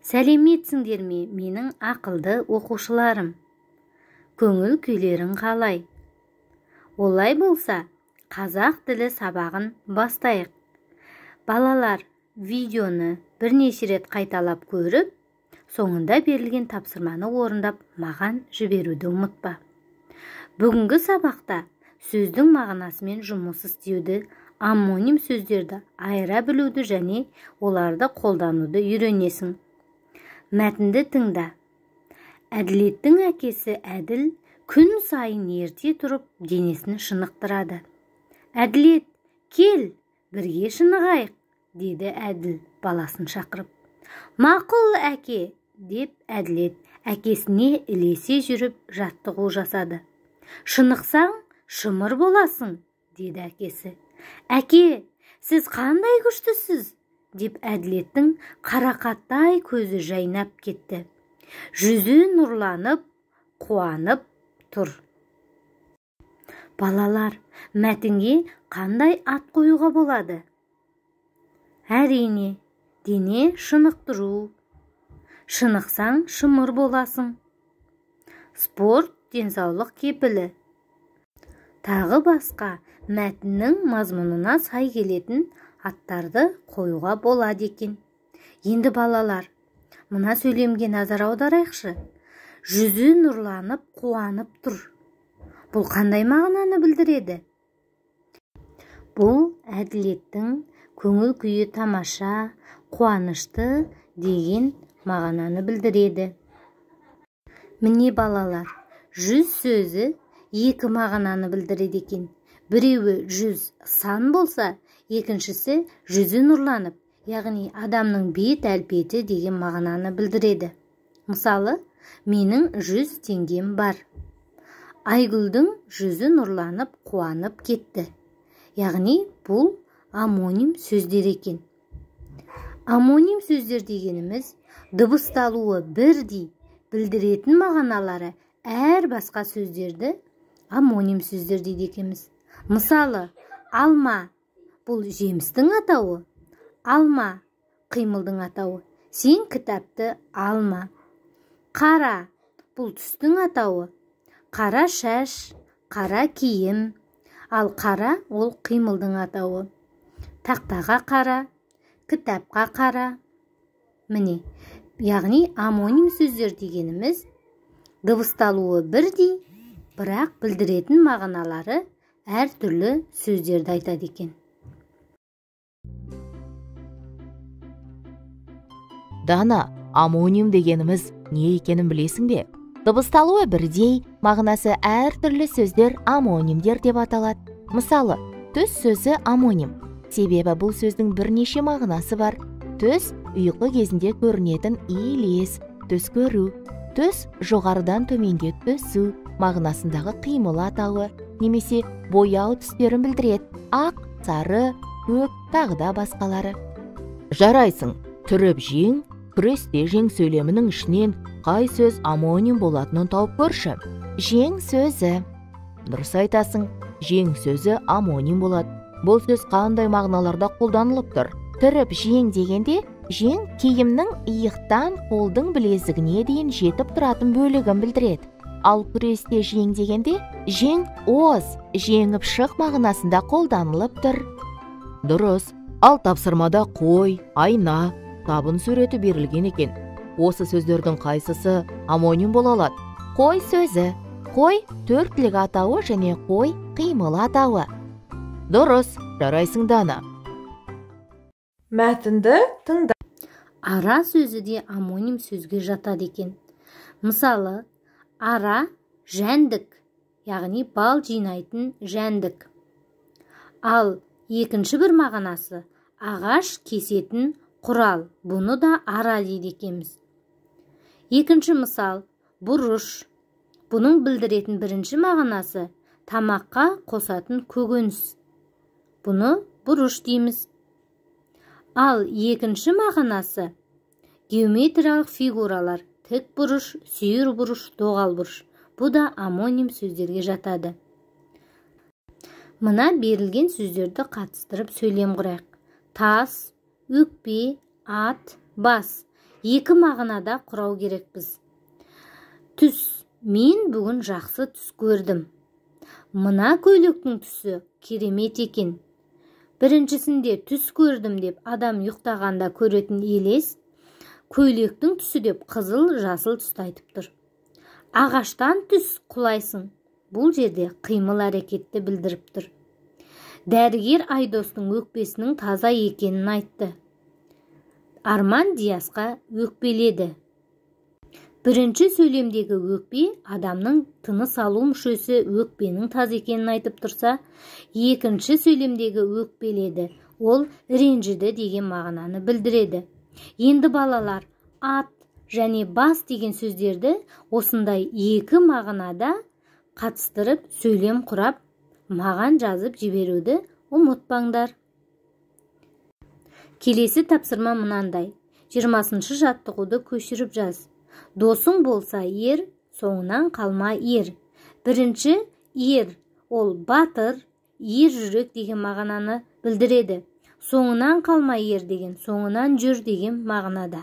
Сәлеметсіңдер ме, менің ақылды оқушыларым? Көңіл күйлерің қалай? Олай болса, қазақ тілі сабағын бастайық. Балалар, видеоны бірнеше рет қайталап көріп, соңында берілген тапсырманы орындап, маған жіберуді ұмытпа. Бүгінгі сабақта сөздің мағынасымен жұмыс істеуді, амоним сөздерді айыра білуді және оларды қолдануды үйренесің. Мәтінді тыңда. Әділеттің әкесі Әділ күн сайын ерте тұрып денесін шынықтырады. Әділет, кел, бірге шынығайық, деді Әділ баласын шақырып. Мақұл, әке, деп Әділет әкесіне ілесе жүріп жаттығу жасады. Шынықсаң, шымыр боласың, деді әкесі. Әке, сіз қандай күштісіз? Деп Әділеттің қарақаттай көзі жайнап кетті. Жүзі нұрланып, қуанып тұр. Балалар, мәтінге қандай ат қоюға болады? Әрине, дене шынықтыру. Шынықсаң, шымыр боласың. Спорт, денсаулық кепілі. Тағы басқа мәтіннің мазмұнына сай келетін аттарды қоюға болады екен. Енді балалар, мына сөйлемге назар аударайықшы. Жүзі нұрланып, қуанып тұр. Бұл қандай мағынаны білдіреді? Бұл Әділеттің көңіл күйі тамаша, қуанышты деген мағынаны білдіреді. Міне балалар, жүз сөзі екі мағынаны білдіреді екен. Біреуі жүз сан болса, екіншісі жүзі нұрланып, яғни адамның бет әлпеті деген мағынаны білдіреді. Мысалы, менің 100 теңгем бар. Айгүлдің жүзі нұрланып, қуанып кетті. Яғни бұл амоним сөздер екен. Амоним сөздер дегеніміз дыбысталуы бірдей білдіретін мағыналары әр басқа сөздерді амоним сөздер дейді екенбіз. Мысалы, алма бұл жемістің атауы, алма қимылдың атауы. Сен кітапты алма. Қара бұл түстің атауы, қара шаш, қара киім, ал қара ол қимылдың атауы. Тақтаға қара, кітапқа қара. Міне, яғни амоним сөздер дегеніміз дыбысталуы бірдей, бірақ білдіретін мағыналары әр түрлі сөздерді айтады екен. Дана, амоним дегеніміз не екенін білесің бе? Дыбысталуы бірдей, мағынасы әр түрлі сөздер амонимдер деп аталады. Мысалы, түс сөзі амоним. Себебі бұл сөздің бірнеше мағынасы бар. Түс ұйқы кезінде көрінетін елес, түс көру. Түс жоғарыдан төменге түсу мағынасындағы қимыл атауы, немесе бояу түстерін білдіреді. Ақ, сары, көк, тағы да басқалары. Жарайсың, түріп жең, күресте жең сөйлемінің ішінен қай сөз амоним болатынын тауып көрші. Жең сөзі. Дұрыс айтасың, жең сөзі амоним болады. Бұл сөз қандай мағыналарда қолданылып тұр? Түріп жең дегенде, жең киімнің иықтан қолдың білезігіне дейін жетіп тұратын бөлігін білдіреді. Ал күресте жең дегенде, жең оз, жеңіп шық мағынасында қолданылып тұр. Дұрыс. Ал тапсырмада қой, айна, табын суреті берілген екен. Осы сөздердің қайсысы амоним бола алады? Қой сөзі. Қой төрттілік атауы және қой қимыл атауы. Дұрыс, жарайсың Дана. Мәтінді тыңда. Ара сөзі де амоним сөзге жатады екен. Мысалы, ара жәндік, яғни бал жинайтын жәндік. Ал екінші бір мағынасы ағаш кесетін құрал. Бұны да ара дейді екенбіз. Екінші мысал, бұрыш. Бұның білдіретін бірінші мағынасы тамаққа қосатын көкөніс. Бұны бұрыш дейміз. Ал екінші мағынасы геометриялық фигуралар. Тік бұрыш, сүйір бұрыш, доғал бұрыш. Бұл да амоним сөздерге жатады. Мына берілген сөздерді қатыстырып сөйлем құрайық. Тас, өкпе, ат, бас. Екі мағынада құрау керекпіз. Түс. Мен бүгін жақсы түс көрдім. Мына көйлектің түсі керемет екен. Біріншісінде түс көрдім деп адам ұйықтағанда көретін елес, көйлектің түсі деп қызыл, жасыл түсті айтып тұр. Ағаштан түс құлайсың. Бұл жерде қимыл әрекетті білдіріп тұр. Дәрігер Айдостың өкпесінің таза екенін айтты. Арман Диасқа өкпеледі. Бірінші сөйлемдегі өкпе адамның тыныс алу мүшесі өкпенің таз екенін айтып тұрса, екінші сөйлемдегі өкпеледі, ол ренжіді деген мағынаны білдіреді. Енді балалар ат және бас деген сөздерді осындай екі мағынада қатыстырып сөйлем құрап, маған жазып жіберуді ұмытпаңдар. Келесі тапсырма мынандай. 20-шы жаттығуды көшіріп жаз. Досың болса ер, соңынан қалма ер. Бірінші ер, ол батыр, ер жүрек деген мағынаны білдіреді. Соңынан қалма ер деген, соңынан жүр деген мағынада.